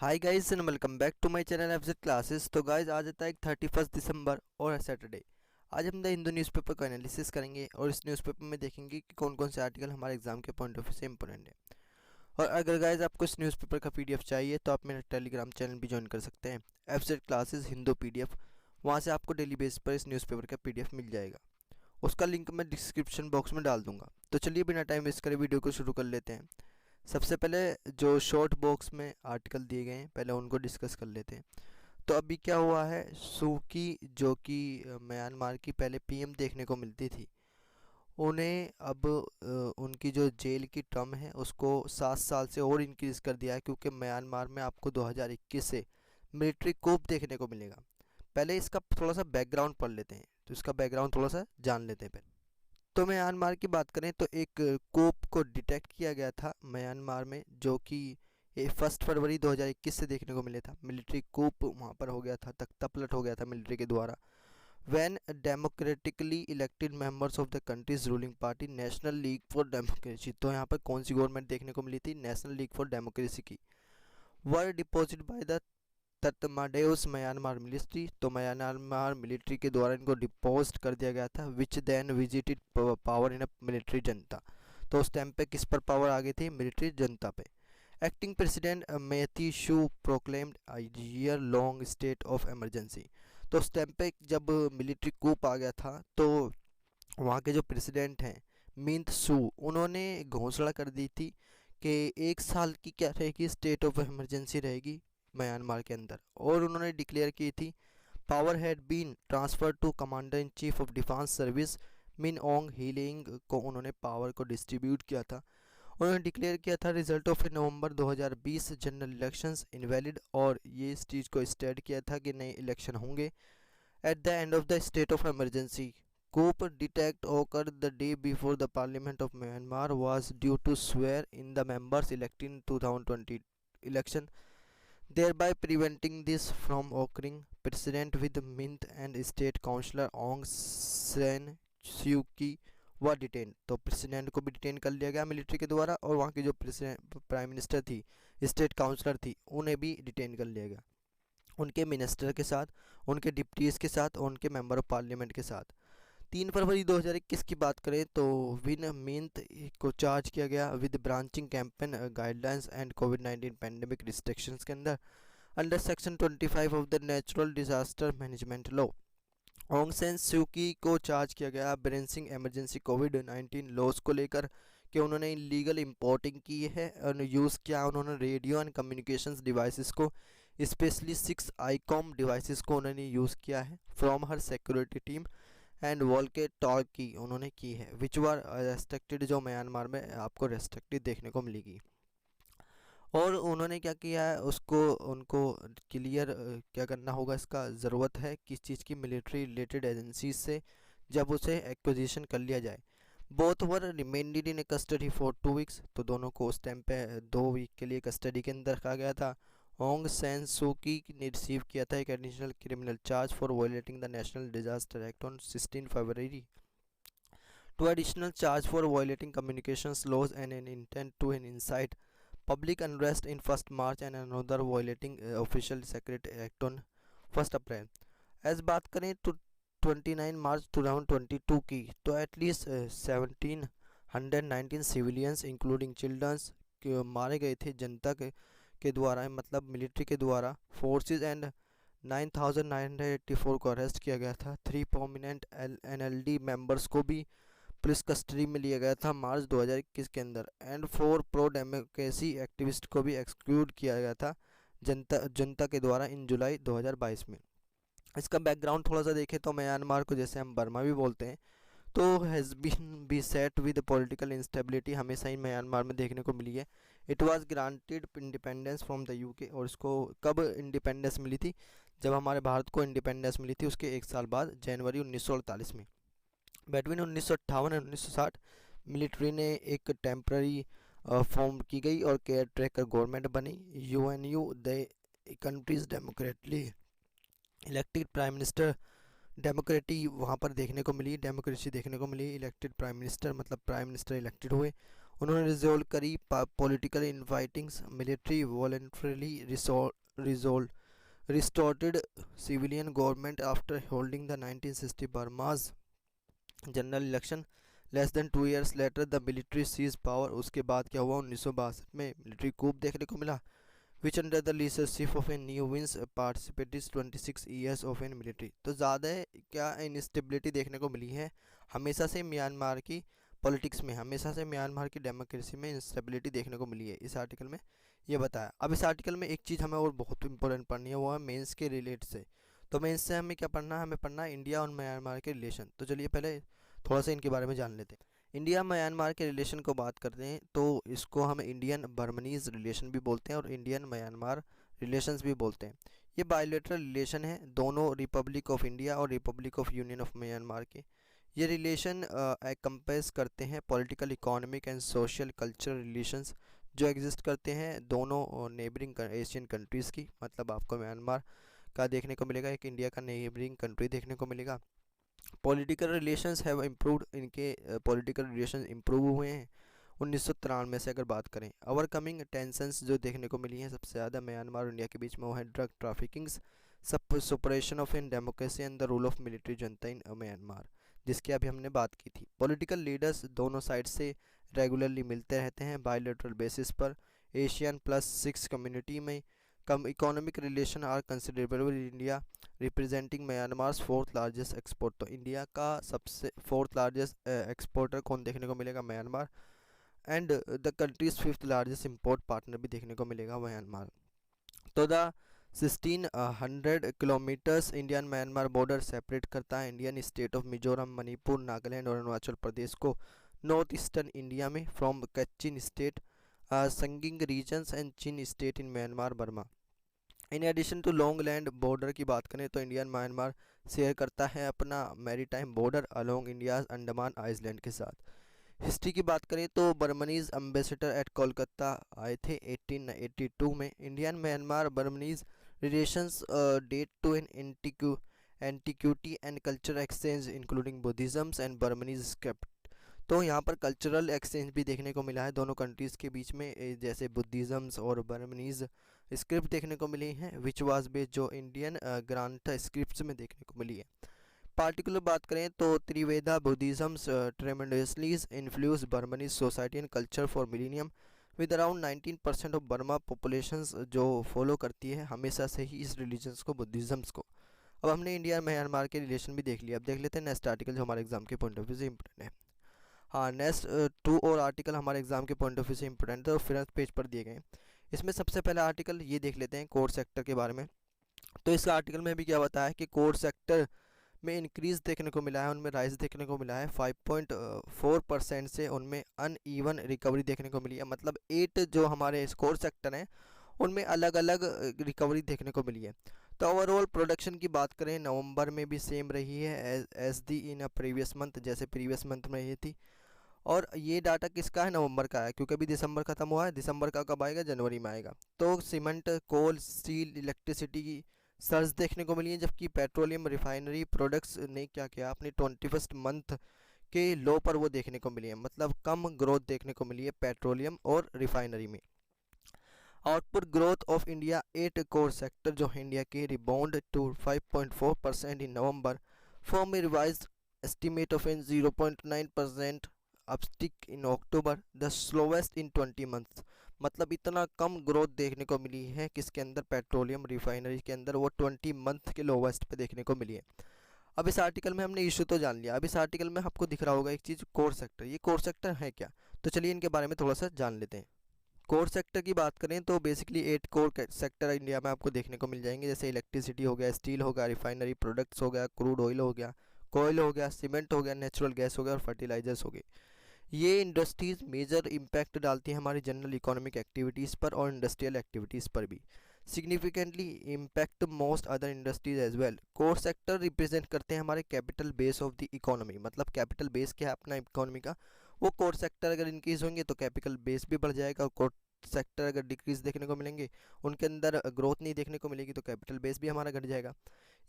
Hi guys and welcome back to my channel FZ classes. तो guys आज आता है 31 दिसंबर और सैटरडे। आज हम द हिंदू न्यूज़पेपर का एनालिसिस करेंगे और इस न्यूज़पेपर में देखेंगे कि कौन कौन से आर्टिकल हमारे एग्जाम के पॉइंट ऑफ व्यू से इंपॉर्टेंट है। और अगर गाइस आपको इस न्यूज़पेपर का पीडीएफ चाहिए तो आप मेरा टेलीग्राम चैनल भी ज्वाइन कर सकते हैं, एफजेड क्लासेस हिंदू पीडीएफ। वहाँ से आपको डेली बेस पर इस न्यूज़पेपर का पीडीएफ मिल जाएगा। उसका लिंक मैं डिस्क्रिप्शन बॉक्स में डाल दूंगा। तो चलिए बिना टाइम वेस्ट करे वीडियो को शुरू कर लेते हैं। सबसे पहले जो शॉर्ट बॉक्स में आर्टिकल दिए गए हैं पहले उनको डिस्कस कर लेते हैं। तो अभी क्या हुआ है, सूकी जो कि म्यांमार की पहले पीएम देखने को मिलती थी, उन्हें अब उनकी जो जेल की टर्म है उसको 7 साल से और इंक्रीज़ कर दिया है, क्योंकि म्यांमार में आपको 2021 से मिलिट्री कूप देखने को मिलेगा। पहले इसका थोड़ा सा बैकग्राउंड पढ़ लेते हैं, तो इसका बैकग्राउंड थोड़ा सा जान लेते हैं पहले। तो म्यांमार की बात करें तो एक कोप को डिटेक्ट किया गया था म्यांमार में, जो कि ये 1 फरवरी 2021 से देखने को मिले था। मिलिट्री कूप वहाँ पर हो गया था, तख्ता पलट हो गया था मिलिट्री के द्वारा। When democratically elected members of the countries ruling party national league for democracy, तो यहाँ पर कौन सी गवर्नमेंट देखने को मिली थी, नेशनल लीग फॉर डेमोक्रेसी की, were deposed by the Tatmadaw's Myanmar military, तो म्यांमार मिलिट्री के द्वारा इनको डिपोस्ट कर दिया गया था। Which then vested power in a military junta, तो उस टाइम पे किस पर पावर आ गई थी, मिलिट्री जनता पे। Acting president methi shoe proclaimed a year long state of emergency, तो उस टाइम पे जब मिलिट्री कूप आ गया था तो वहाँ के जो प्रेसिडेंट हैं मिंत सू, उन्होंने घोषणा कर दी थी कि 1 साल की क्या रहेगी, स्टेट ऑफ इमरजेंसी रहेगी म्यांमार के अंदर। और उन्होंने डिक्लेयर की थी power had been transfer to commander in chief of defence service Min Aung healing को उन्होंने पावर को डिस्ट्रीब्यूट किया था। उन्होंने डिक्लेयर किया था result of November 2020 general elections invalid, और ये इस चीज़ को स्टेट किया था कि नए इलेक्शन होंगे at the end of the state of emergency. Coup detect occurred the day before the Parliament of Myanmar was due to swear in the members elected in 2020 election, thereby preventing this from occurring. President with Mint and State Councillor Aung San Suu Kyi were detained, तो president को भी detain कर लिया गया military के द्वारा, और वहाँ की जो प्रेसिडेंट प्राइम मिनिस्टर थी, स्टेट काउंसलर थी, उन्हें भी डिटेन कर लिया गया, उनके मिनिस्टर के साथ, उनके डिप्टीज़ के साथ और उनके मेंबर ऑफ पार्लियामेंट के साथ। 3 फरवरी 2021 की बात करें तो विन मिंत को चार्ज किया गया with branching campaign guidelines and कोविड-19 पैंडेमिक रिस्ट्रिक्शंस के under section 25 of the natural disaster management law. Aung San Suu Kyi को चार्ज किया गया ब्रेंसिंग इमरजेंसी कोविड-19 लॉस को लेकर, कि उन्होंने इलीगल इंपोर्टिंग की है और यूज़ किया उन्होंने रेडियो एंड कम्युनिकेशंस डिवाइसेस को, स्पेशली 6 आईकॉम डिवाइसेस को उन्होंने यूज़ किया है from her security team and walkie talkie की उन्होंने की है, विच वर रेस्ट्रिक्टेड, जो म्यांमार में आपको रेस्ट्रिक्टेड देखने को मिलेगी। और उन्होंने क्या किया है, उसको उनको क्लियर क्या करना होगा, इसका ज़रूरत है किस चीज़ की, मिलिट्री रिलेटेड एजेंसीज से जब उसे एक्विजिशन कर लिया जाए। Both were remanded in custody for 2 weeks, तो दोनों को उस टाइम पे 2 वीक के लिए कस्टडी के अंदर रखा गया था। ओंग सैन सू की ने रिसीव किया था एक additional criminal charge for violating the national disaster act on 16 February, two additional charge for violating communications laws and an intent to an incite public unrest in 1 March and another violating official secret act on 1 April. एज बात करें तो 29 मार्च 2022 की, तो at least 1719 civilians including children's मारे गए थे जनता के द्वारा, मतलब मिलिट्री के द्वारा, फोर्सेस एंड 9984 को अरेस्ट किया गया था। 3 प्रोमिनेंट एनएलडी मेंबर्स को भी पुलिस कस्टडी में लिया गया था मार्च 2021 के अंदर, एंड 4 प्रो डेमोक्रेसी एक्टिविस्ट को भी एक्सक्लूड किया गया था जनता के द्वारा इन जुलाई 2022 में। इसका बैकग्राउंड थोड़ा सा देखें तो म्यांमार को जैसे हम बर्मा भी बोलते हैं, तो has been beset with political instability हमेशा ही म्यांमार में देखने को मिली है। It was granted independence from the UK, और इसको कब इंडिपेंडेंस मिली थी, जब हमारे भारत को इंडिपेंडेंस मिली थी उसके 1 साल बाद जनवरी 1948 में। बिटवीन 1958 और 1960 मिलिट्री ने एक टेम्पररी फॉर्म की गई और केयर ट्रेकर गवर्नमेंट बनी। U Nu the country's democratically elected prime minister, democracy वहाँ पर देखने को मिली, डेमोक्रेसी देखने को मिली, इलेक्टेड प्राइम मिनिस्टर मतलब प्राइम मिनिस्टर इलेक्टेड हुए। उन्होंने रिजोल्व करी political infightings, military voluntarily resolve restored civilian government after holding the 1960 Burma's general election. Less than 2 years later the military seize power. उसके बाद क्या हुआ, 1962 में मिलिट्री कूप देखने को मिला, which under the leadership of a Ne Win's participated 26 years of in military. तो ज़्यादा क्या इनस्टेबिलिटी देखने को मिली है हमेशा से म्यांमार की पॉलिटिक्स में, हमेशा से म्यांमार की डेमोक्रेसी में इंस्टेबिलिटी देखने को मिली है, इस आर्टिकल में ये बताया। अब इस आर्टिकल में एक चीज़ हमें और बहुत इंपॉर्टेंट पढ़नी है, वो है मेंस के रिलेट से। तो मेंस से हमें क्या पढ़ना है, हमें पढ़ना है इंडिया और म्यांमार के रिलेशन। तो चलिए पहले थोड़ा सा इनके बारे में जान लेते हैं। इंडिया म्यांमार के रिलेशन को बात करते हैं तो इसको हम इंडियन बर्मनीज रिलेशन भी बोलते हैं और इंडियन म्यांमार रिलेशंस भी बोलते हैं। ये बायलैटरल रिलेशन है दोनों रिपब्लिक ऑफ इंडिया और Republic of union of Myanmar के। ये रिलेशन कंपेयर करते हैं political, economic and social cultural relations जो एग्जिस्ट करते हैं दोनों नेबरिंग एशियन कंट्रीज़ की। मतलब आपको म्यांमार का देखने को मिलेगा, एक इंडिया का नेबरिंग कंट्री देखने को मिलेगा। पॉलिटिकल रिलेशंस हैव इम्प्रूव्ड, इनके पॉलिटिकल रिलेशन इम्प्रूव हुए हैं 1993 से अगर बात करें। ओवरकमिंग टेंशंस जो देखने को मिली हैं सबसे ज़्यादा म्यांमार और इंडिया के बीच में, वो है drug traffickings, suppression of in democracy and the rule of military junta in Myanmar, जिसकी अभी हमने बात की थी। पॉलिटिकल लीडर्स दोनों साइड से रेगुलरली मिलते रहते हैं बायलैटरल बेसिस पर। ASEAN+6 कम्युनिटी में कम economic relation are considerable with India representing Myanmar's fourth largest export. तो इंडिया का सबसे फोर्थ लार्जेस्ट एक्सपोर्टर कौन देखने को मिलेगा, Myanmar. And the country's fifth largest import partner भी देखने को मिलेगा म्यांमार। तो the 1600 kilometres Indian Myanmar border separate करता है Indian state of Mizoram, Manipur, Nagaland और अरुणाचल प्रदेश को नॉर्थ ईस्टर्न इंडिया में from Kachin state, Sagaing regions and Chin state in Myanmar Burma. In addition to long land border की बात करें तो इंडियन म्यांमार शेयर करता है अपना maritime border along India's Andaman island के साथ। हिस्ट्री की बात करें तो बर्मनीज एम्बेसडर एट कोलकाता आए थे 1882 में। Indian Myanmar Burmese relations date to an antiquity and culture exchange including Buddhism and Burmese script. तो यहाँ पर कल्चरल एक्सचेंज भी देखने को मिला है दोनों कंट्रीज़ के बीच में, जैसे बुद्धिज़्म्स और बर्मनीज स्क्रिप्ट देखने को मिली हैं, विच वाज बेस्ड जो इंडियन ग्रांथ स्क्रिप्ट्स में देखने को मिली है। पार्टिकुलर बात करें तो Theravada Buddhism's tremendously influence Burmese society and culture for millennium with around 19% of Burma populations जो फॉलो करती है हमेशा से ही इस रिलीजन्स को, बुद्धिज़्म्स को। अब हमने इंडिया म्यांमार के रिलेशन भी देख लिया, अब देख लेते हैं नेक्स्ट आर्टिकल जो हमारे एग्जाम के पॉइंट ऑफ व्यू से इंपॉर्टेंट है। हाँ, नेक्स्ट 2 और आर्टिकल हमारे एग्जाम के पॉइंट ऑफ व्यू से इंपॉर्टेंट है और फिर पेज पर दिए गए। इसमें सबसे पहला आर्टिकल ये देख लेते हैं कोर सेक्टर के बारे में। तो इस आर्टिकल में भी क्या बताया है कि कोर सेक्टर में इंक्रीज देखने को मिला है, उनमें राइज देखने को मिला है 5.4% से, उनमें अनइवन रिकवरी देखने को मिली है। मतलब 8 जो हमारे कोर सेक्टर हैं उनमें अलग अलग रिकवरी देखने को मिली है। तो ओवरऑल प्रोडक्शन की बात करें नवंबर में भी सेम रही है as the in a previous month, जैसे प्रीवियस मंथ में ये थी। और ये डाटा किसका है, नवंबर का है, क्योंकि अभी दिसंबर खत्म हुआ है, दिसंबर का कब आएगा, जनवरी में आएगा। तो सीमेंट, कोल, स्टील, इलेक्ट्रिसिटी की सर्ज देखने को मिली है, जबकि पेट्रोलियम रिफाइनरी प्रोडक्ट्स ने क्या किया, अपनी 21st मंथ के लो पर वो देखने को मिली है। मतलब कम ग्रोथ देखने को मिली है पेट्रोलियम और रिफाइनरी में। Output growth of India 8 core sector जो है इंडिया के rebound to 5.4% in November from a revised estimate of an 0.9% uptick in October, the slowest in 20 months. मतलब इतना कम ग्रोथ देखने को मिली है किसके अंदर, पेट्रोलियम रिफाइनरी के अंदर, वो 20 मंथ के लोवेस्ट पे देखने को मिली है। अब इस आर्टिकल में हमने इशू तो जान लिया, अब इस आर्टिकल में आपको दिख रहा होगा एक चीज़, कोर सेक्टर। ये कोर सेक्टर है क्या, तो चलिए इनके बारे में थोड़ा सा जान लेते हैं। कोर सेक्टर की बात करें तो बेसिकली 8 कोर सेक्टर इंडिया में आपको देखने को मिल जाएंगे, जैसे इलेक्ट्रिसिटी हो गया, स्टील हो गया, रिफाइनरी प्रोडक्ट्स हो गया, क्रूड ऑयल हो गया, कोयल हो गया, सीमेंट हो गया, नेचुरल गैस हो गया और फर्टिलाइजर्स हो गए। ये इंडस्ट्रीज़ मेजर इम्पैक्ट डालती हैं हमारी जनरल इकोनॉमिक एक्टिविटीज़ पर और इंडस्ट्रियल एक्टिविटीज़ पर भी, significantly impact most other industries as well. Core sector represent करते हैं हमारे capital base of the economy. मतलब कैपिटल बेस क्या है अपना इकोनॉमी का, वो कोर सेक्टर अगर इंक्रीज़ होंगे तो कैपिटल बेस भी बढ़ जाएगा, और कोर सेक्टर अगर डिक्रीज देखने को मिलेंगे, उनके अंदर ग्रोथ नहीं देखने को मिलेगी, तो कैपिटल बेस भी हमारा घट जाएगा।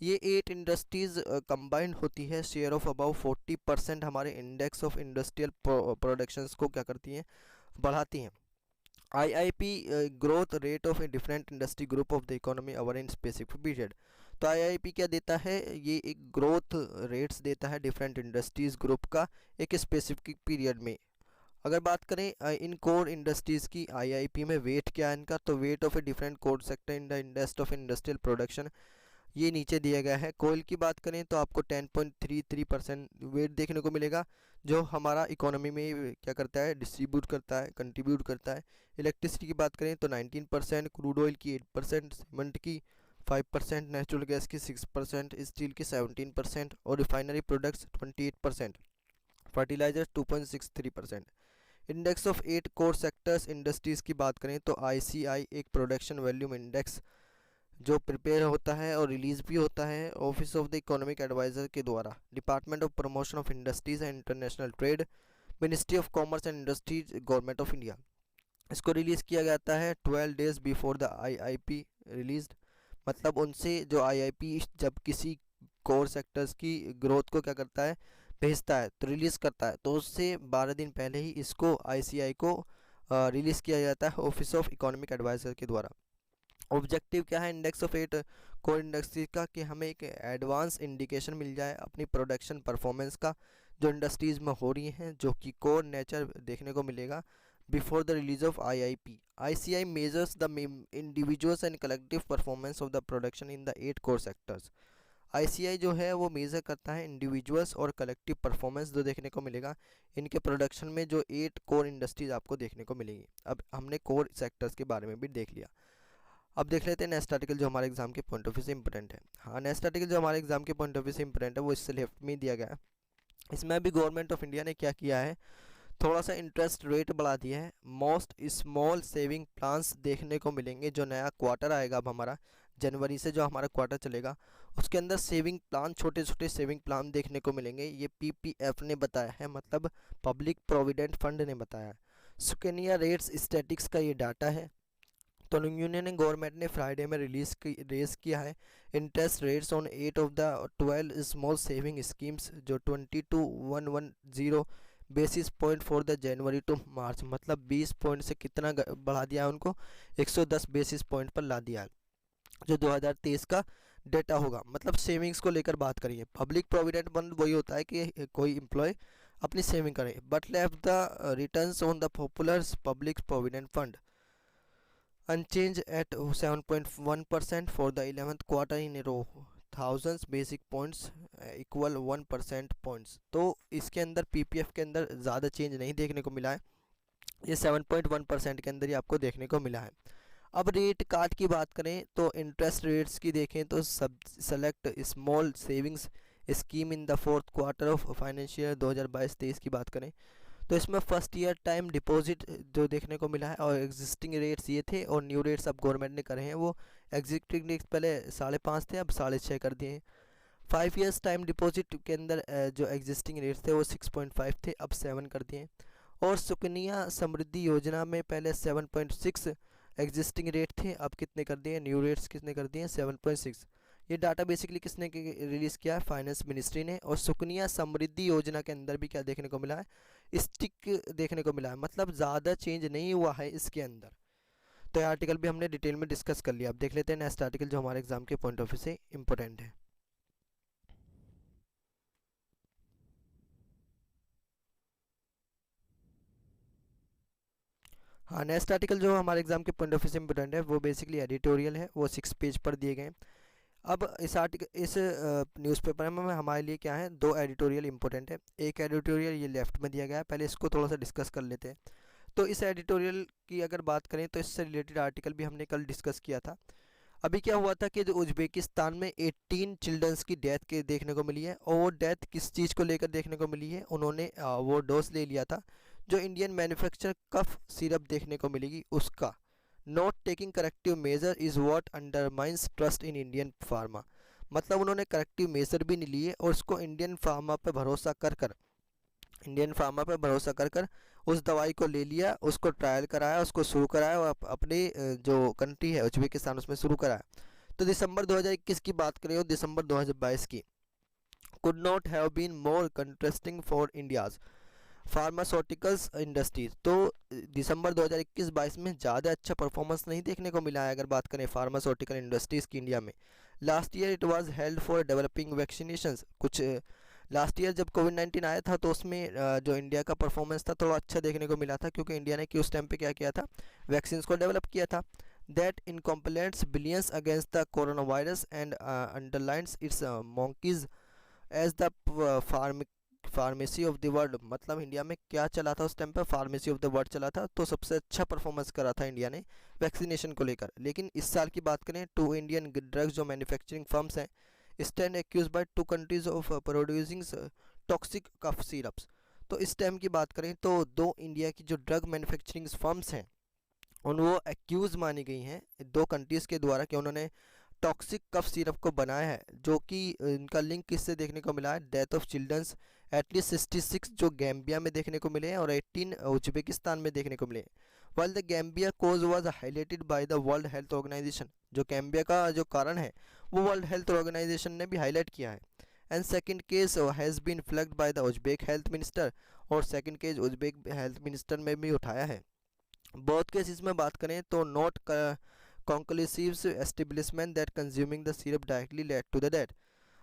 ये 8 इंडस्ट्रीज़ कंबाइंड होती है, शेयर ऑफ अबाउट 40% हमारे इंडेक्स ऑफ इंडस्ट्रियल प्रोडक्शंस को क्या करती हैं, बढ़ाती हैं। IIP growth rate of a different industry group of the economy over in specific period. तो IIP क्या देता है, ये एक ग्रोथ रेट्स देता है डिफरेंट इंडस्ट्रीज ग्रुप का एक स्पेसिफिक पीरियड में। अगर बात करें इन कोर इंडस्ट्रीज़ की IIP में वेट क्या है इनका, तो weight of a different core sector in the index of industrial production ये नीचे दिया गया है। कोयल की बात करें तो आपको 10.33% वेट देखने को मिलेगा, जो हमारा इकोनॉमी में क्या करता है, डिस्ट्रीब्यूट करता है, कंट्रीब्यूट करता है। इलेक्ट्रिसिटी की बात करें तो 19%, क्रूड ऑयल की 8%, सीमेंट की 5%, नेचुरल गैस की 6%, स्टील की 17% और refinery products 28%, fertiliser 2.63%। Index of 8 core sectors industries की बात करें तो ICI एक प्रोडक्शन वॉल्यूम इंडेक्स जो प्रिपेयर होता है और रिलीज़ भी होता है office of the economic adviser के द्वारा, department of promotion of industries and international trade, ministry of commerce and industries, government of India. इसको रिलीज़ किया जाता है 12 days before the IIP released. मतलब उनसे जो IIP जब किसी कोर सेक्टर्स की ग्रोथ को क्या करता है, भेजता है तो रिलीज़ करता है, तो उससे 12 दिन पहले ही इसको ICI को रिलीज़ किया जाता है ऑफिस ऑफ इकोनॉमिक एडवाइज़र के द्वारा। ऑब्जेक्टिव क्या है इंडेक्स ऑफ 8 कोर इंडस्ट्रीज का, कि हमें एक एडवांस इंडिकेशन मिल जाए अपनी प्रोडक्शन परफॉर्मेंस का जो इंडस्ट्रीज़ में हो रही हैं, जो कि कोर नेचर देखने को मिलेगा before the release of IIP। ICI measures the individuals and collective performance of the production in the 8 core sectors. ICI जो है वो मेज़र करता है इंडिविजुअल्स और कलेक्टिव परफॉर्मेंस जो देखने को मिलेगा इनके प्रोडक्शन में, जो 8 कोर इंडस्ट्रीज़ आपको देखने को मिलेगी। अब हमने कोर सेक्टर्स के बारे में भी देख लिया। अब देख लेते हैं नेक्स्ट आर्टिकल जो हमारे एग्जाम के पॉइंट ऑफ व्यू से इंपॉर्टेंट है। हाँ, नेक्स्ट आर्टिकल जो हमारे एग्जाम के पॉइंट ऑफ व्यू से इंपॉर्टेंट है वो इससे लेफ्ट में ही दिया गया है। इसमें अभी गवर्नमेंट ऑफ इंडिया ने क्या किया है, थोड़ा सा इंटरेस्ट रेट बढ़ा दिया है। मोस्ट स्मॉल सेविंग प्लान्स देखने को मिलेंगे, जो नया क्वार्टर आएगा अब हमारा जनवरी से, जो हमारा क्वार्टर चलेगा उसके अंदर सेविंग प्लान, छोटे छोटे सेविंग प्लान देखने को मिलेंगे। ये PPF ने बताया है, मतलब पब्लिक प्रोविडेंट फंड ने बताया है। सुकन्या रेट्स स्टैटिक्स का ये डाटा है। तो यूनियन गवर्नमेंट ने फ्राइडे में रेस किया है interest rates on 8 of the 12 small saving schemes, जो 22,110 basis point for the January to March, मतलब 20 पॉइंट से कितना बढ़ा दिया है उनको, 110 बेसिस पॉइंट पर ला दिया है, जो 2023 का डेटा होगा। मतलब सेविंग्स को लेकर बात करिए, पब्लिक प्रोविडेंट फंड वही होता है कि कोई एम्प्लॉय अपनी सेविंग करे, but left the returns on the popular public provident fund unchanged at 7.1% for the 11th quarter in a row, thousands basic points equal 1% points। तो इसके अंदर PPF के अंदर ज़्यादा चेंज नहीं देखने को मिला है, ये 7.1% के अंदर ही आपको देखने को मिला है। अब रेट कार्ड की बात करें तो इंटरेस्ट रेट्स की देखें तो सब select small savings scheme in the fourth quarter of financial 2022-23 की बात करें तो इसमें फर्स्ट ईयर टाइम डिपॉजिट जो देखने को मिला है, और एग्जिस्टिंग रेट्स ये थे और न्यू रेट्स अब गवर्नमेंट ने करे हैं। वो एग्जिस्टिंग रेट्स पहले 5.5 थे, अब 6.5 कर दिए हैं। 5 ईयर्स टाइम डिपॉजिट के अंदर जो एग्जिस्टिंग रेट्स थे वो 6.5 थे, अब 7 कर दिए हैं। और सुकन्या समृद्धि योजना में पहले 7.6 एग्जिस्टिंग रेट थे, अब कितने कर दिए, न्यू रेट्स कितने कर दिए, 7.6। ये डाटा बेसिकली किसने रिलीज़ किया है, फाइनेंस मिनिस्ट्री ने। और सुकन्या समृद्धि योजना के अंदर भी क्या देखने को मिला है, स्टिक देखने को मिला है, मतलब ज़्यादा चेंज नहीं हुआ है इसके अंदर। तो ये आर्टिकल भी हमने डिटेल में डिस्कस कर लिया। अब देख लेते हैं नेक्स्ट आर्टिकल जो हमारे एग्जाम के पॉइंट ऑफ व्यू से इंपॉर्टेंट है। हाँ, नेक्स्ट आर्टिकल जो हमारे एग्जाम के पॉइंट ऑफ व्यू से इंपॉर्टेंट है वो बेसिकली एडिटोरियल है, वो 6 पेज पर दिए गए हैं। अब इस न्यूज़पेपर में हमारे लिए क्या है, 2 एडिटोरियल इंपॉर्टेंट है। एक एडिटोरियल ये लेफ्ट में दिया गया है, पहले इसको थोड़ा सा डिस्कस कर लेते हैं। तो इस एडिटोरियल की अगर बात करें तो इससे रिलेटेड आर्टिकल भी हमने कल डिस्कस किया था। अभी क्या हुआ था कि जो उज्बेकिस्तान में 18 चिल्ड्रंस की डेथ के देखने को मिली है, और वो डेथ किस चीज़ को लेकर देखने को मिली है, उन्होंने वो डोज ले लिया था जो इंडियन मैन्युफैक्चर कफ सिरप देखने को मिलेगी उसका। Not taking corrective measure is what undermines trust in Indian pharma, मतलब उन्होंने करेक्टिव मेजर भी नहीं लिए और उसको इंडियन फार्मा पर भरोसा कर उस दवाई को ले लिया, उसको ट्रायल कराया, उसको शुरू कराया और अपने जो कंट्री है उज्बेकिस्तान उसमें शुरू कराया। तो दिसंबर 2021 की बात करें और दिसंबर 2022 की, could not have been more contrasting for India's, pharmaceuticals industries, तो दिसंबर 2021-22 में ज़्यादा अच्छा परफॉर्मेंस नहीं देखने को मिला है अगर बात करें फार्मास्यूटिकल इंडस्ट्रीज़ की इंडिया में। Last year it was held for developing vaccinations. कुछ लास्ट ईयर जब कोविड-19 आया था तो उसमें जो इंडिया का परफॉर्मेंस था थोड़ा अच्छा देखने को मिला था, क्योंकि इंडिया ने कि उस टाइम पे क्या किया था, वैक्सीन को डेवलप किया था। That incomplements billions against the corona virus and underlines its monkeys as the pharmacy of the world. मतलब इंडिया में क्या चला था उस टाइम पर, फार्मेसी ऑफ द वर्ल्ड चला था, तो सबसे अच्छा परफॉर्मेंस करा था इंडिया ने वैक्सीनेशन को लेकर। लेकिन इस साल की बात करें, टू इंडियन ड्रग्स जो मैन्युफैक्चरिंग फर्म्स हैं stand accuse by two countries of producing toxic cough syrups. तो इस टाइम की बात करें तो दो इंडिया की जो ड्रग मैन्युफैक्चरिंग फर्म्स हैं उन वो एक्यूज़ मानी गई हैं दो कंट्रीज़ के द्वारा कि उन्होंने टॉक्सिक कफ सिरप को बनाया है, जो कि इनका लिंक किससे देखने को मिला है, डेथ ऑफ चिल्ड्रंस एटलीस्ट 66 जो गैम्बिया में देखने को मिले हैं और 18 उज्बेकिस्तान में देखने को मिले हैं। While the Gambia cause was highlighted by the World Health Organization, जो गैम्बिया का जो कारण है वो वर्ल्ड हेल्थ ऑर्गेनाइजेशन ने भी हाईलाइट किया है। And second case has been flagged by the Uzbek health minister, और second case Uzbek health minister में भी उठाया है। बोथ केसेस में बात करें तो not conclusive establishment that consuming the syrup directly led to the death।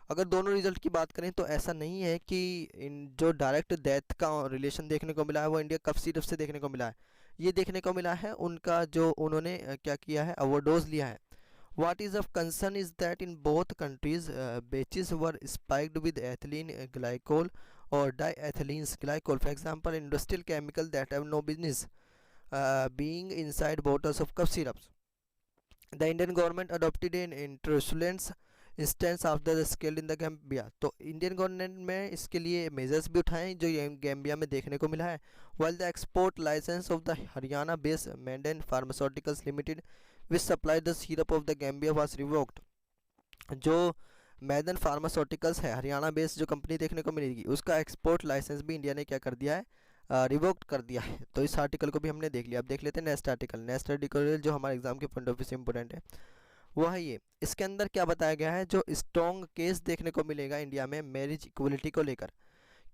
अगर दोनों रिजल्ट की बात करें तो ऐसा नहीं है कि इन जो डायरेक्ट डेथ का रिलेशन देखने को मिला है वो इंडिया कफ सिरप से देखने को मिला है। ये देखने को मिला है उनका जो उन्होंने क्या किया है, ओवरडोज लिया है। What is of concern is that in both countries batches were spiked with ethylene glycol or diethylene glycol, for example industrial chemical that have no business being inside bottles of cough syrups। The Indian government adopted an insurance instance after the scale in the Gambia. तो Indian government में इसके लिए measures भी उठाए जो Gambia में देखने को मिला है। While the export licence of the Haryana based Maiden pharmaceuticals limited which supply the syrup of the Gambia was revoked. जो मैदन फार्मास्यूटिकल्स है हरियाणा बेस्ड जो कंपनी देखने को मिलेगी, उसका एक्सपोर्ट लाइसेंस भी इंडिया ने क्या कर दिया है, रिवोक्ड कर दिया है। तो इस आर्टिकल को भी हमने देख लिया। अब देख लेते हैं नेक्स्ट आर्टिकल। नेक्स्ट आर्टिकल जो हमारे एग्जाम के पॉइंट ऑफ व्यू से इंपॉर्टेंट है वो है ये। इसके अंदर क्या बताया गया है, जो स्ट्रॉन्ग केस देखने को मिलेगा इंडिया में मैरिज इक्वलिटी को लेकर।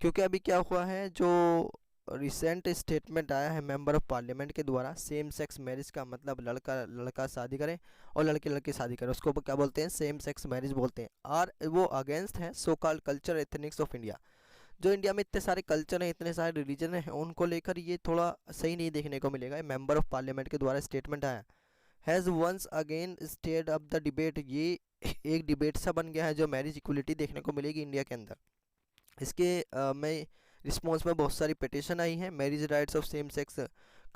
क्योंकि अभी क्या हुआ है, जो रिसेंट स्टेटमेंट आया है मेंबर ऑफ पार्लियामेंट के द्वारा, सेम सेक्स मैरिज का मतलब लड़का लड़का शादी करे और लड़की लड़की शादी करे, उसको क्या बोलते हैं, सेम सेक्स मैरिज बोलते हैं। और वो अगेंस्ट है so called culture ethnics of India. जो इंडिया में इतने सारे कल्चर हैं, इतने सारे रिलीजन हैं, उनको लेकर ये थोड़ा सही नहीं देखने को मिलेगा। मेंबर ऑफ पार्लियामेंट के द्वारा स्टेटमेंट आया, has once again stirred up the debate. ये एक डिबेट सा बन गया है जो मैरिज इक्वलिटी देखने को मिलेगी इंडिया के अंदर। इसके में रिस्पॉन्स में बहुत सारी पिटिशन आई हैं। Marriage rights of same sex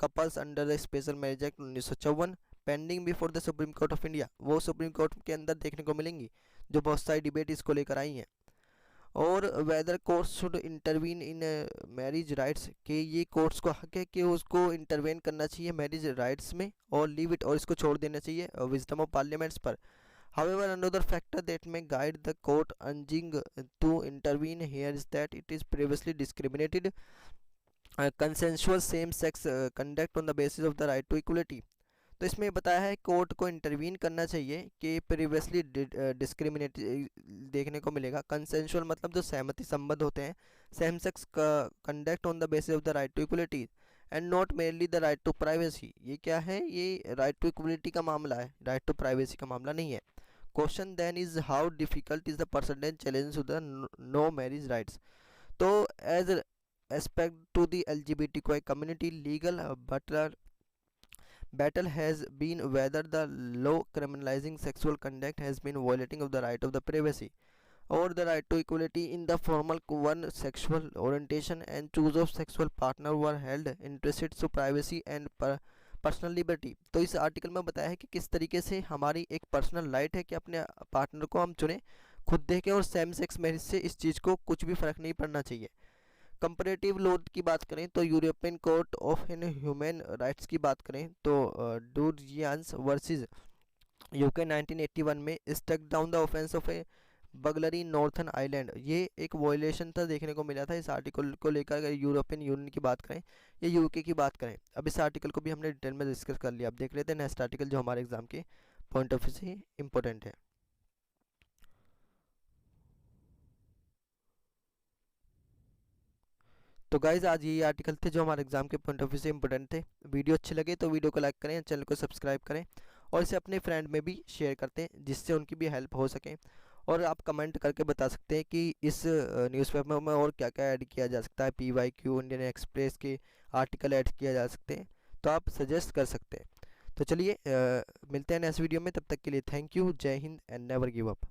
couples under the special marriage act 1954 pending before the supreme court of India, वो सुप्रीम कोर्ट के अंदर देखने को मिलेंगी, जो बहुत सारी डिबेट इसको लेकर आई हैं। और whether courts should intervene in marriage rights, के ये कोर्ट्स को हक है कि उसको इंटरवेन करना चाहिए मैरिज राइट्स में और लीव इट, और इसको छोड़ देना चाहिए विजडम ऑफ पार्लियामेंट्स पर। However, another factor that may guide the court urging to intervene here is that it is previously discriminated consensual same-sex conduct on the basis of the right to equality। तो इसमें बताया है court को intervene करना चाहिए कि previously discriminate देखने को मिलेगा। कंसेंशुअल मतलब जो सहमति संबंध होते हैं, same sex conduct on the basis of the right to equality and not merely the right to privacy. ये क्या है, ये राइट टू इक्वलिटी का मामला है, राइट टू प्राइवेसी का मामला नहीं है। Question then is how difficult is the percentage challenge to the no marriage rights. तो as aspect to the LGBTQI community legal battle has been whether the law criminalizing sexual conduct has been violating of the right of the privacy or the right to equality in the formal one sexual orientation and choose of sexual partner were held interested to privacy and personal liberty. तो इस article में बताया है कि किस तरीके से हमारी एक पर्सनल राइट है कि अपने पार्टनर को हम चुने, खुद देखें, और सेम सेक्स मैरिज से इस चीज़ को कुछ भी फ़र्क नहीं पड़ना चाहिए। कंपैरेटिव लॉ की बात करें तो European court of in human rights की बात करें तो डूरजियान्स वर्सेस यूके 1981 में struck down the offence of a buggery Northern Ireland. ये एक वॉयलेशन था देखने को मिला था इस आर्टिकल को लेकर। अगर यूरोपियन यूनियन की बात करें या यूके की बात करें, अब इस आर्टिकल को भी हमने डिटेल में डिस्कस कर लिया। अब देख लेते हैं नेक्स्ट आर्टिकल जो हमारे एग्जाम के पॉइंट ऑफ व्यू से इंपॉर्टेंट है। तो गाइज़ आज यही आर्टिकल थे जो हमारे एग्जाम के पॉइंट ऑफ व्यू से इंपॉर्टेंट थे। वीडियो अच्छे लगे तो वीडियो को लाइक करें, चैनल को सब्सक्राइब करें और इसे अपने फ्रेंड में भी शेयर करते हैं जिससे उनकी भी हेल्प हो सके। और आप कमेंट करके बता सकते हैं कि इस न्यूज़पेपर में और क्या क्या ऐड किया जा सकता है। PYQ, इंडियन एक्सप्रेस के आर्टिकल ऐड किया जा सकते हैं, तो आप सजेस्ट कर सकते हैं। तो चलिए मिलते हैं नेक्स्ट वीडियो में, तब तक के लिए थैंक यू, जय Hind and never give up.